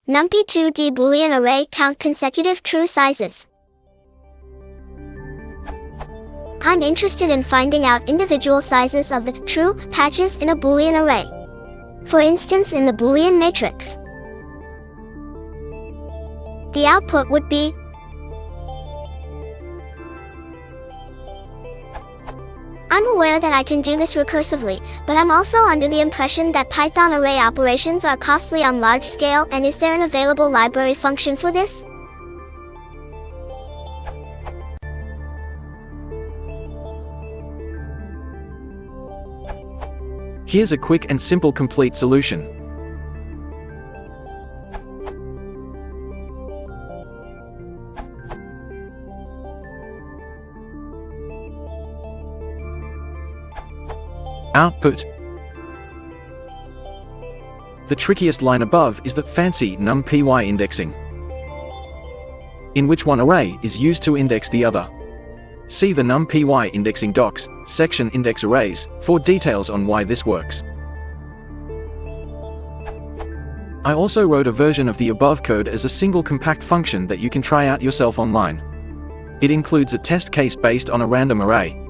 Numpy 2D Boolean array count consecutive true sizes. I'm interested in finding out individual sizes of the true patches in a Boolean array. For instance, in the Boolean matrix, the output would be I'm aware that I can do this recursively, but I'm also under the impression that Python array operations are costly on large scale, and is there an available library function for this? Here's a quick and simple complete solution. Output. The trickiest line above is the fancy Numpy indexing, in which one array is used to index the other. See the Numpy indexing docs section index arrays for details on why this works. I also wrote a version of the above code as a single compact function that you can try out yourself online. It includes a test case based on a random array.